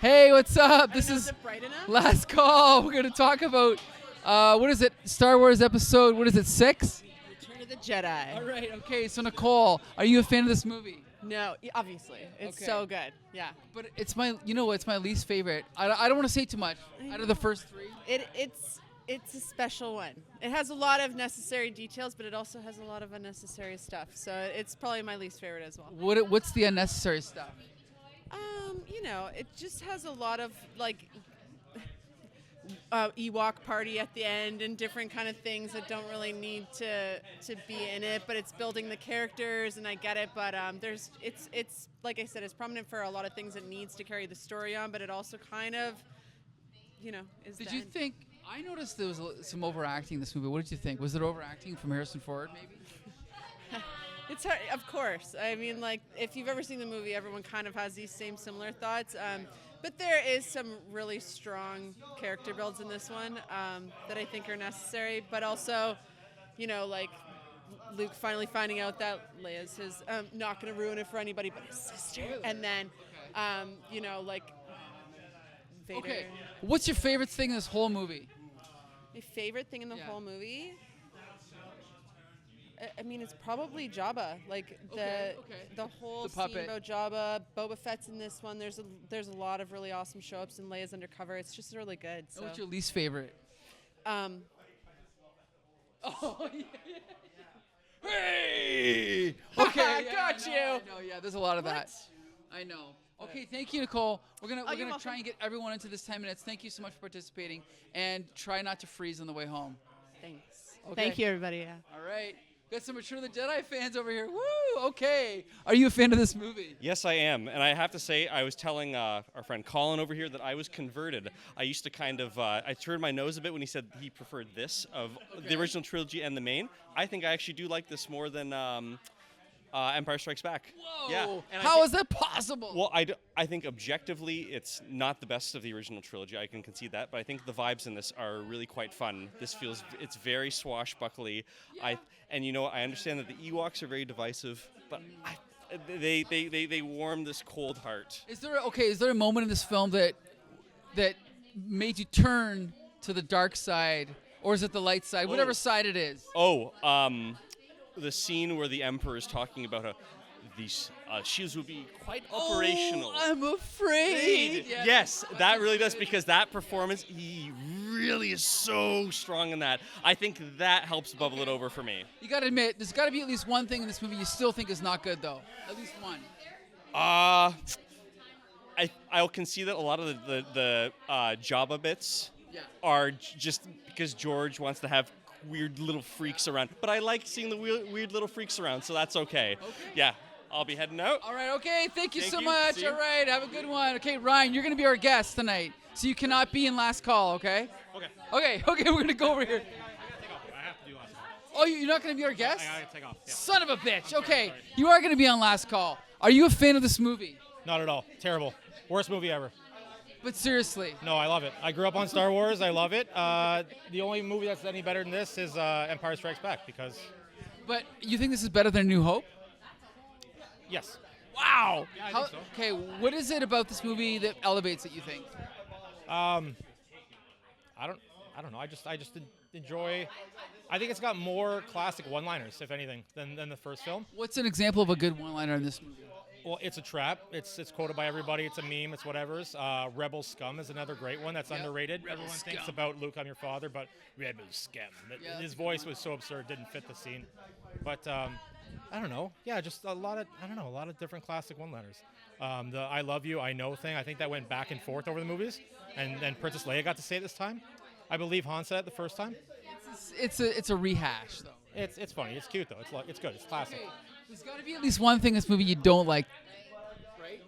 Hey, what's up? This is bright enough? Last Call. We're going to talk about, what is it? Star Wars episode, what is it, 6? Return of the Jedi. All right, okay. So, Nicole, are you a fan of this movie? No, obviously. It's Okay. so good. Yeah. But it's my, it's my least favorite. I don't want to say too much. Out of the first 3. It's a special one. It has a lot of necessary details, but it also has a lot of unnecessary stuff. So it's probably my least favorite as well. What's the unnecessary stuff? It just has a lot of like Ewok party at the end and different kind of things that don't really need to be in it, but it's building the characters, and I get it, but it's like I said, it's prominent for a lot of things it needs to carry the story on, but it also kind of is. Did you think? I noticed there was some overacting in this movie. What did you think? Was it overacting from Harrison Ford, maybe? It's hard, of course. I mean, like, if you've ever seen the movie, everyone kind of has these same similar thoughts. But there is some really strong character builds in this one that I think are necessary. But also, like Luke finally finding out that Leia's his, not going to ruin it for anybody but his sister. Really? And then, like Vader. Okay. What's your favorite thing in this whole movie? My favorite thing in the Yeah. whole movie? I mean, it's probably Jabba. Like Okay. the whole The scene puppet. about Jabba. Boba Fett's in this one. There's a lot of really awesome show-ups, and Leia's undercover. It's just really good. So, What's your least favorite? um, Oh, yeah. Hey! Okay, Got you. I know, yeah, there's a lot of What? that. I know. Okay, thank you, Nicole. We're you're gonna welcome. try and get everyone into this 10 minutes. Thank you so much for participating, and try not to freeze on the way home. thanks. Okay. Thank you, everybody. Yeah. All right. Got some Return of the Jedi fans over here. Woo! Okay. Are you a fan of this movie? Yes, I am. And I have to say, I was telling our friend Colin over here that I was converted. I used to kind of, I turned my nose a bit when he said he preferred this of the original trilogy and the main. I think I actually do like this more than Empire Strikes Back. Whoa! Yeah. And How is that possible? Well, I think objectively it's not the best of the original trilogy. I can concede that, but I think the vibes in this are really quite fun. This feels, it's very swashbuckly. Yeah. I understand that the Ewoks are very divisive, but they warm this cold heart. Is there a moment in this film that made you turn to the dark side, or is it the light side? Whatever side it is. Oh, the scene where the Emperor is talking about how these shields will be quite operational. Oh, I'm afraid. Yeah. Yes, that really does, because that performance, he really is so strong in that. I think that helps bubble it over for me. You got to admit, there's got to be at least one thing in this movie you still think is not good, though. At least one. I'll concede that a lot of the Jabba bits Yeah. are just because George wants to have weird little freaks around. But I like seeing the weird little freaks around, so that's okay. Yeah, I'll be heading out. All right, okay. Thank you Thank so you. much. See you. All right, have a good one. Okay, Ryan, you're going to be our guest tonight, so you cannot be in Last Call, okay? Okay. Okay, we're going to go over here. I have to do last call. Oh, you're not going to be our guest? I gotta take off. Yeah. Son of a bitch. Okay, you are going to be on Last Call. Are you a fan of this movie? Not at all. Terrible. Worst movie ever. But seriously. No, I love it. I grew up on Star Wars. I love it. The only movie that's any better than this is Empire Strikes Back, because, But you think this is better than New Hope? yes. Wow. Yeah, I think so. Okay, what is it about this movie that elevates it, you think? I don't know. I just enjoy. I think it's got more classic one-liners, if anything, than the first film. What's an example of a good one-liner in this movie? Well, it's a trap. It's quoted by everybody. It's a meme. It's whatever's. Rebel Scum is another great one that's Yep. underrated. Rebel Everyone thinks Scum. about Luke, I'm your father, but Rebel Scum. Yeah, His that's a good voice one. was so absurd, didn't fit the scene. But I don't know. Yeah, just a lot of different classic one-liners. The "I love you, I know" thing. I think that went back and forth over the movies, and then Princess Leia got to say it this time. I believe Han said it the first time. It's a rehash, though. It's funny. It's cute though. It's good. It's classic. Okay, there's got to be at least one thing in this movie you don't like, right?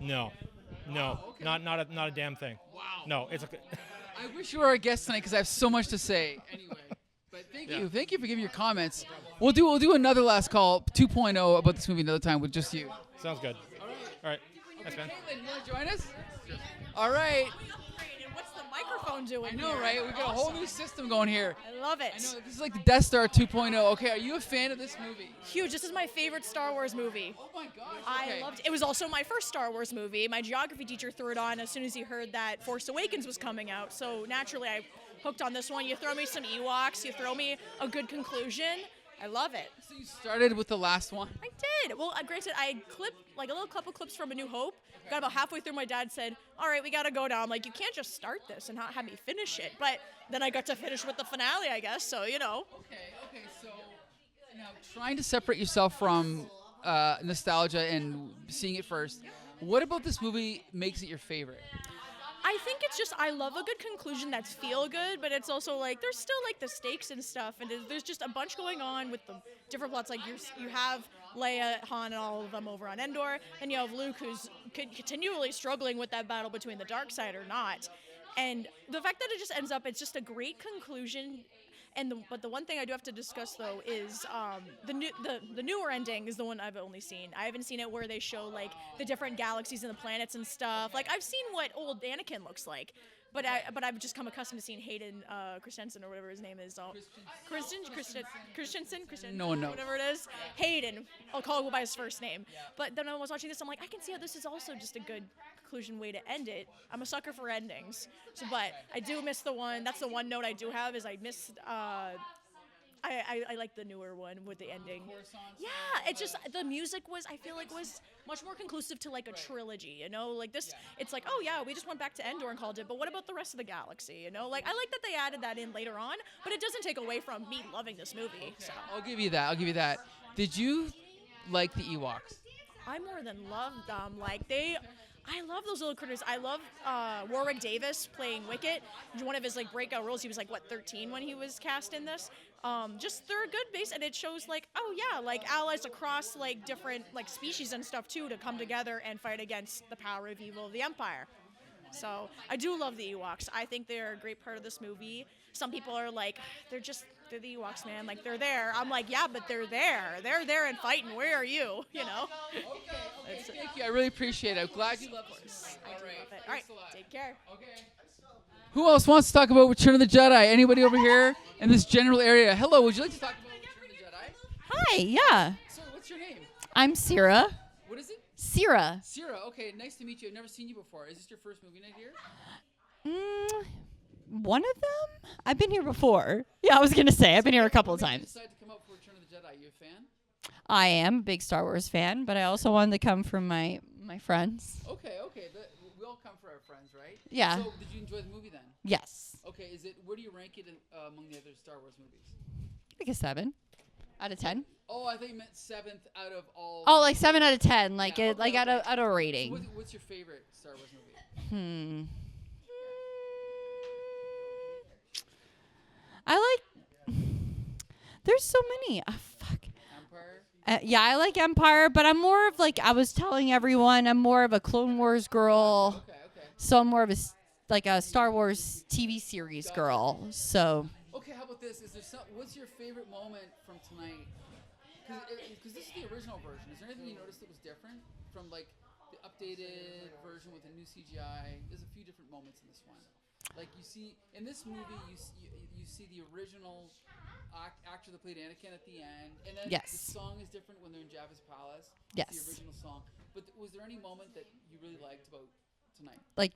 No, okay. not a damn thing. Wow. No, it's I wish you were our guest tonight because I have so much to say. Anyway, but thank you for giving your comments. We'll do another Last Call 2.0 about this movie another time with just you. sounds good. All right. Thanks, man. Caitlin, you want to join us? All right. What's the microphone doing? I know, here? right? We got a whole new system going here. I love it. I know this is like the Death Star 2.0. Okay, are you a fan of this movie? Huge. This is my favorite Star Wars movie. Oh my gosh. I Okay. loved it. It was also my first Star Wars movie. My geography teacher threw it on as soon as he heard that Force Awakens was coming out. So naturally, I hooked on this one. You throw me some Ewoks, you throw me a good conclusion. I love it. So you started with the last one. I did. Well, granted, I clipped like a little couple clips from A New Hope. Got about halfway through, my dad said, "All right, we gotta go now." I'm like, "You can't just start this and not have me finish it." But then I got to finish with the finale, I guess. So you know. Okay. So now trying to separate yourself from nostalgia and seeing it first, what about this movie makes it your favorite? I think it's just I love a good conclusion that's feel good, but it's also like there's still like the stakes and stuff, and there's just a bunch going on with the different plots. Like you have Leia, Han, and all of them over on Endor, and you have Luke who's continually struggling with that battle between the dark side or not. And the fact that it just ends up, it's just a great conclusion. But the one thing I do have to discuss though is the newer ending is the one I've only seen. I haven't seen it where they show like the different galaxies and the planets and stuff. Like I've seen what old Anakin looks like, but I've just come accustomed to seeing Hayden Christensen or whatever his name is. Christensen. No one knows. Whatever it is, Hayden. I'll call him by his first name. But then when I was watching this, I'm like, I can see how this is also just a good conclusion way to end it. I'm a sucker for endings, but I do miss the one. That's the one note I do have is I missed. I like the newer one with the ending. Yeah, it's just the music I feel like was much more conclusive to like a trilogy, you know? Like this, it's like, oh yeah, we just went back to Endor and called it, but what about the rest of the galaxy, you know? Like I like that they added that in later on, but it doesn't take away from me loving this movie. So I'll give you that. Did you like the Ewoks? I more than love them. I love those little critters. I love Warwick Davis playing Wicket. One of his like breakout roles. He was like 13 when he was cast in this. Just they're a good base, and it shows like, oh yeah, like allies across like different like species and stuff too to come together and fight against the power of evil of the Empire. So I do love the Ewoks. I think they're a great part of this movie. Some people are like, they're the Ewoks, man. Like they're there. I'm like, yeah, but they're there. They're there and fighting. Where are you? You know. Okay, thank you. I really appreciate it. I'm glad you love this. I do love it. All right, take care. Okay. Who else wants to talk about Return of the Jedi? Anybody over here in this general area? Hello, would you like to talk about Return of the Jedi? Hi, yeah. So, what's your name? I'm Sira. What is it? Sira. Sierra. Okay, nice to meet you. I've never seen you before. Is this your first movie night here? One of them? I've been here before. Yeah, I was going to say, I've been here a couple of What made you times. decide to come out for Return of the Jedi? You a fan? I am a big Star Wars fan, but I also wanted to come from my friends. Okay. We all come for our friends, right? Yeah. So, did you enjoy the movie then? Yes. Okay, where do you rank it among the other Star Wars movies? Like a 7 out of 10. Oh, I think you meant 7th out of all. Oh, like 7 out of 10, like Yeah, it, okay, like okay. out of a So rating. what's your favorite Star Wars movie? I like. There's so many. Oh, fuck. Empire? Yeah, I like Empire, but I'm more of like I was telling everyone, I'm more of a Clone Wars girl. Okay. So I'm more of a Star Wars TV series girl. So Okay, how about this? What's your favorite moment from tonight? Because this is the original version. Is there anything you noticed that was different from like the updated version with the new CGI? There's a few different moments in this one. Like you see in this movie, you see the original actor that played Anakin at the end, and then Yes. the song is different when they're in Jabba's palace. Yes. It's the original song. But was there any moment that you really liked about tonight? like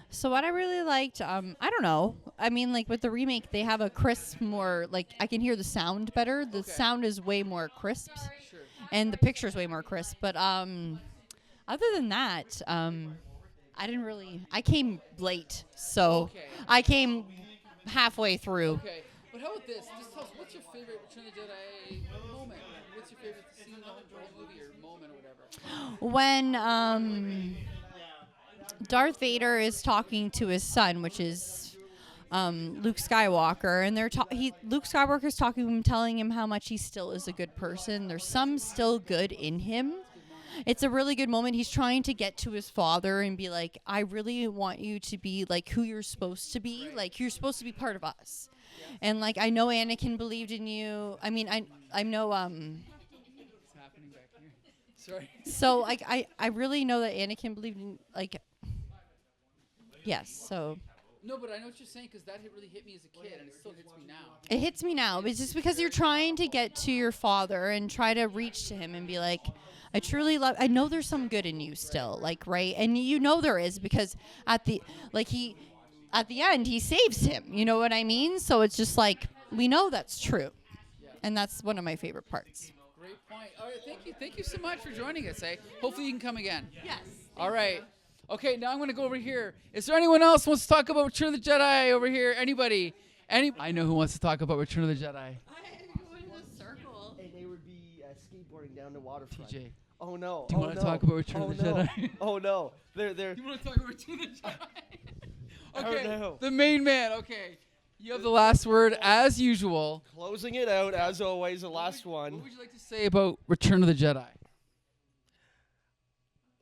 so what I really liked, I don't know. I mean, like with the remake, they have a crisp more like I can hear the sound better. The Okay. sound is way more crisp, Sure. and the picture's way more crisp. But other than that, I didn't really. I came late, so Okay. I came halfway through. Okay. But how about this? Just tell us, what's your favorite Return of the Jedi moment? What's your favorite scene in the whole movie or moment or whatever? When Darth Vader is talking to his son, which is Luke Skywalker, and Luke Skywalker's talking to him, telling him how much he still is a good person. There's some still good in him. It's a really good moment. He's trying to get to his father and be like, I really want you to be like who you're supposed to be. Like you're supposed to be part of us. And like I know Anakin believed in you. I mean, I know What's happening back here? Sorry. so like I really know that Anakin believed in like Yes, so No, but I know what you're saying because that really hit me as a kid, and it still hits me now. it hits me now. But it's just because you're trying to get to your father and try to reach to him and be like, I truly love. I know there's some good in you still, like right, and you know there is because at the end he saves him. You know what I mean? So it's just like we know that's true, and that's one of my favorite parts. Great point. All right, thank you so much for joining us. Hopefully you can come again. Yes. All right. Okay, now I'm going to go over here. Is there anyone else who wants to talk about Return of the Jedi over here? Anybody? I know who wants to talk about Return of the Jedi. And they would be skateboarding down the waterfront. TJ. Oh no! Do you want to talk about Return of the Jedi? Oh no! They're. You want to talk about Return of the Jedi? Okay, no. the main man. Okay, you have the last word as usual. Closing it out as always. The last one. What would you like to say about Return of the Jedi?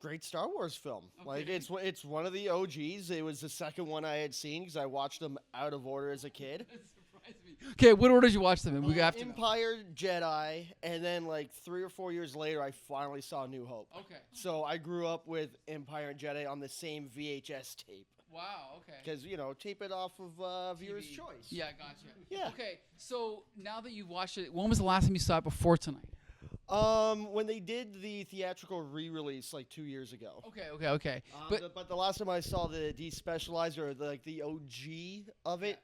Great Star Wars film. Okay. Like it's one of the OGs. It was the second one I had seen because I watched them out of order as a kid. That surprised me. Okay, what order did you watch them in? We have to know. Empire, Jedi, and then like 3 or 4 years later, I finally saw New Hope. Okay. So I grew up with Empire and Jedi on the same VHS tape Wow. Okay. because tape it off of viewer's TV. choice. Yeah, gotcha. Yeah. Okay, so now that you've watched it, when was the last time you saw it before tonight? When they did the theatrical re-release like 2 years ago. Okay. But the last time I saw the despecialized or the OG of it,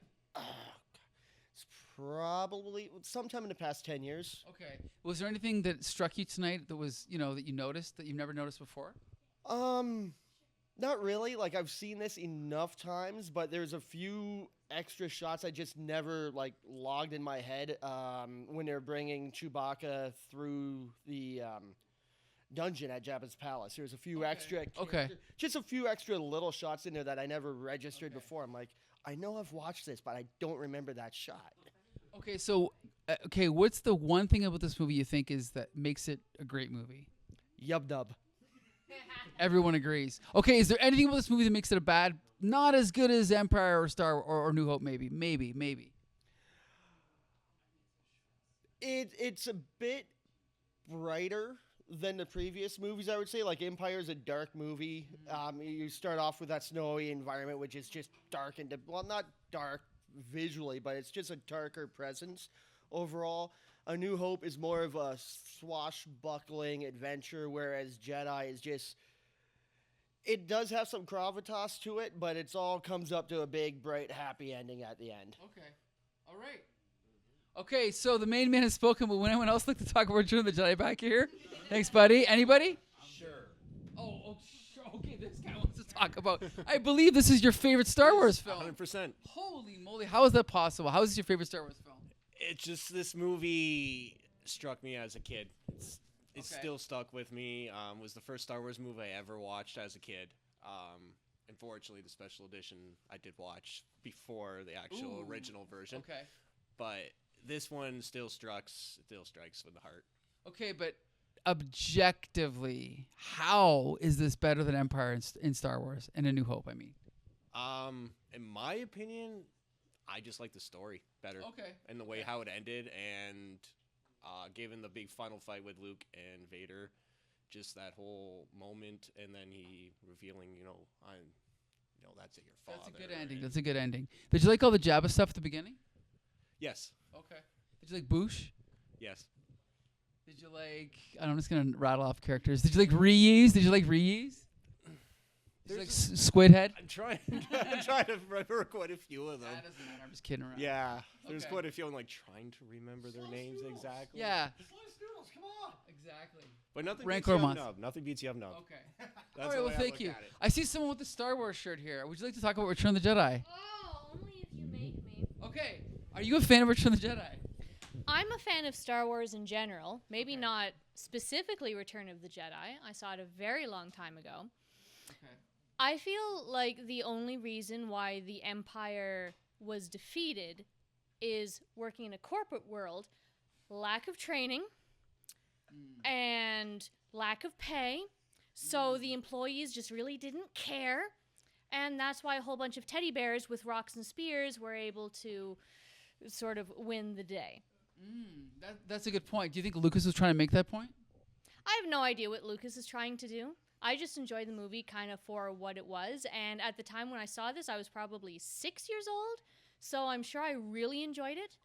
it's probably sometime in the past 10 years. Okay. Was there anything that struck you tonight that was, that you noticed that you've never noticed before? Not really. Like I've seen this enough times, but there's a few extra shots I just never logged in my head. When they're bringing Chewbacca through the dungeon at Jabba's palace, there's a few extra. Just a few extra little shots in there that I never registered before. I'm like, I know I've watched this, but I don't remember that shot. Okay, so what's the one thing about this movie you think is that makes it a great movie? Yub dub. Everyone agrees. Okay, is there anything about this movie that makes it a bad, not as good as Empire or Star or New Hope? Maybe. It's a bit brighter than the previous movies, I would say. Like Empire's a dark movie. You start off with that snowy environment, which is just dark and not dark visually, but it's just a darker presence overall. A New Hope is more of a swashbuckling adventure, whereas Jedi is just. It does have some gravitas to it, but it's all comes up to a big, bright, happy ending at the end. Okay. All right. Okay, so the main man has spoken, but would anyone else like to talk about Return of the Jedi back here? Thanks, buddy. Anybody? Sure. Oh, sure. Okay, this guy wants to talk about. I believe this is your favorite Star Wars film. 100%. Holy moly! How is that possible? How is this your favorite Star Wars film? It's just this movie struck me as a kid. It's Okay. still stuck with me. Was the first Star Wars movie I ever watched as a kid. Unfortunately, the special edition I did watch before the actual Ooh. original version. Okay. But this one still strikes with the heart. Okay, but objectively, how is this better than Empire in Star Wars and A New Hope? I mean. In my opinion, I just like the story better. Okay. And the way how it ended, and given the big final fight with Luke and Vader, just that whole moment, and then he revealing, that's your father. That's a good ending. That's a good ending. Did you like all the Jabba stuff at the beginning? Yes. Okay. Did you like Boosh? Yes. Did you like? I'm just gonna rattle off characters. Did you like Reese? Did you like Reese? Did you like Squidhead? I'm trying to remember quite a few of them. That doesn't matter. I'm just kidding around. Yeah. There's Okay. quite a few. I'm trying to remember their names exactly. Yeah. Come on. Exactly. But nothing Rancor beats Yum Month. Nub. Nothing beats Yum Nub. Okay. That's All right. the Well, way I thank look you. at it. I see someone with the Star Wars shirt here. Would you like to talk about Return of the Jedi? Oh, only if you make me. Okay. Are you a fan of Return of the Jedi? I'm a fan of Star Wars in general. Maybe not specifically Return of the Jedi. I saw it a very long time ago. Okay. I feel like the only reason why the Empire was defeated is working in a corporate world, lack of training, and lack of pay. So the employees just really didn't care. And that's why a whole bunch of teddy bears with rocks and spears were able to sort of win the day. That's a good point. Do you think Lucas was trying to make that point? I have no idea what Lucas is trying to do. I just enjoyed the movie kind of for what it was. And at the time when I saw this, I was probably 6 years old. So I'm sure I really enjoyed it.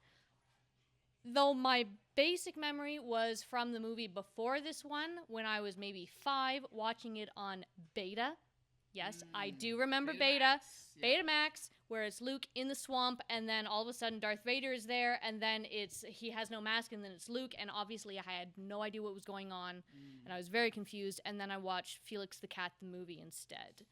Though my basic memory was from the movie before this one, when I was maybe 5, watching it on Beta. Yes, I do remember Beta. Betamax, where it's Luke in the swamp, and then all of a sudden Darth Vader is there, and then he has no mask, and then it's Luke, and obviously I had no idea what was going on, and I was very confused, and then I watched Felix the Cat, the movie, instead.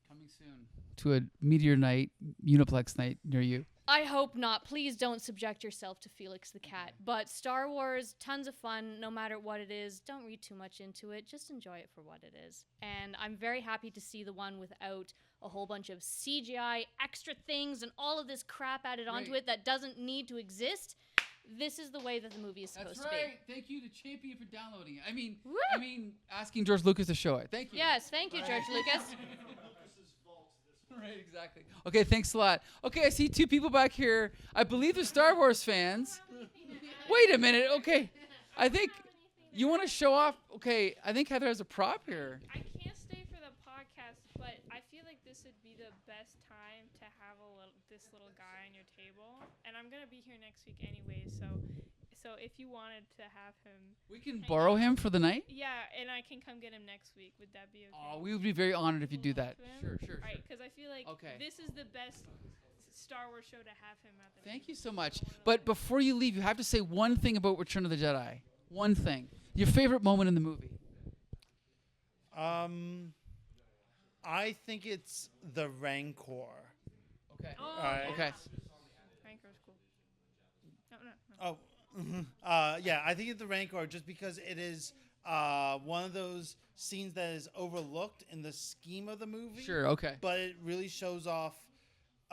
Coming soon to a Meteor night, Uniplex night near you. I hope not. Please don't subject yourself to Felix the Cat. But Star Wars, tons of fun, no matter what it is. Don't read too much into it. Just enjoy it for what it is. And I'm very happy to see the one without a whole bunch of CGI, extra things, and all of this crap added onto it that doesn't need to exist. This is the way that the movie is supposed to be. Thank you to Champion for downloading it. I mean, asking George Lucas to show it. Thank you. Yes, thank you, George Lucas. Right, exactly. Okay, thanks a lot. Okay, I see 2 people back here. I believe they're Star Wars fans. Wait a minute. Okay, I think you want to show off. Okay, I think Heather has a prop here. I can't stay for the podcast, but I feel like this would be the best time to have this little guy on your table. And I'm gonna be here next week anyway, so if you wanted to have him, We can borrow him for the night. yeah, and I can come get him next week. Would that be okay? Oh, we would be very honored if you do that. Sure. All right, because I feel like Okay. this is the best Star Wars show to have him at the. Thank you so much. But before you leave, you have to say one thing about Return of the Jedi. One thing. Your favorite moment in the movie. I think it's the Rancor. Okay. Okay. Rancor's cool. No. Oh, yeah, I think it's the Rancor just because it is one of those scenes that is overlooked in the scheme of the movie. Sure, okay. But it really shows off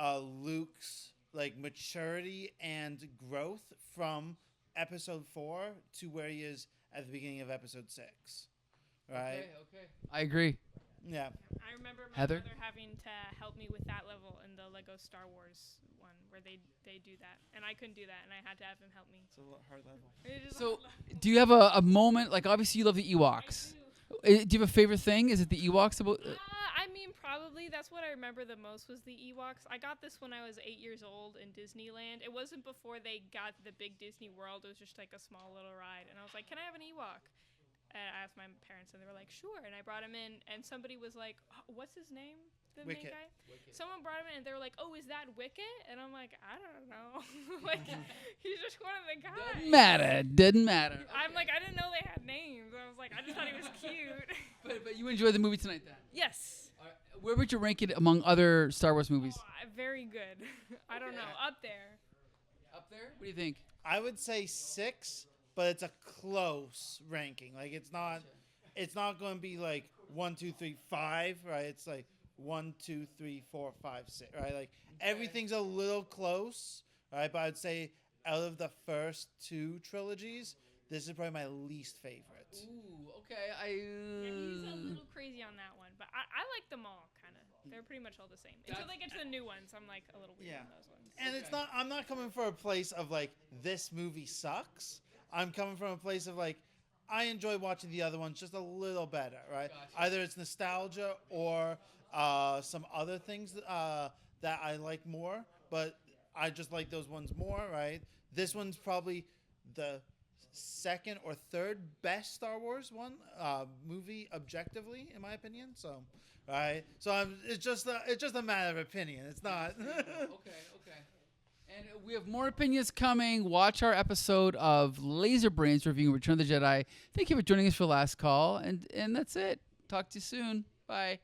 Luke's maturity and growth from Episode 4 to where he is at the beginning of Episode 6. Right? Okay. I agree. Yeah. I remember my Heather? brother having to help me with that level in the Lego Star Wars one where they do that, and I couldn't do that, and I had to have him help me. It's a hard level. So, do you have a moment, obviously you love the Ewoks. Do you have a favorite thing? Is it the Ewoks? I mean, probably that's what I remember the most was the Ewoks. I got this when I was 8 years old in Disneyland. It wasn't before they got the big Disney World. It was just like a small little ride, and I was like, "Can I have an Ewok?" And I asked my parents, and they were like, "Sure." And I brought him in, and somebody was like, "What's his name?" The Wicket. main guy. Someone brought him in, and they were like, "Oh, is that Wicket?" And I'm like, "I don't know." He's just one of the guys. Didn't matter. I'm like, I didn't know they had names. I was like, I just thought he was cute. But you enjoyed the movie tonight then? Yes. Where would you rank it among other Star Wars movies? Very good. I don't know. Up there. Up there? What do you think? I would say 6, but it's a close ranking. It's not going to be 1, 2, 3, 5, right? It's 1, 2, 3, 4, 5, 6, right? Everything's a little close, right? But I'd say out of the first 2 trilogies, this is probably my least favorite. Ooh, okay. Yeah, he's a little crazy on that one, but I like them all, kind of. They're pretty much all the same. Until they get to the new ones, I'm a little weird on those ones. And it's not. I'm not coming from a place of this movie sucks. I'm coming from a place of I enjoy watching the other ones just a little better, right? Gotcha. Either it's nostalgia or some other things that I like more, but I just like those ones more, right? This one's probably the second or third best Star Wars movie objectively, in my opinion. So, right? So it's just a matter of opinion. It's not. Okay. And we have more opinions coming. Watch our episode of Laser Brains reviewing Return of the Jedi. Thank you for joining us for Last Call. And that's it. Talk to you soon. Bye.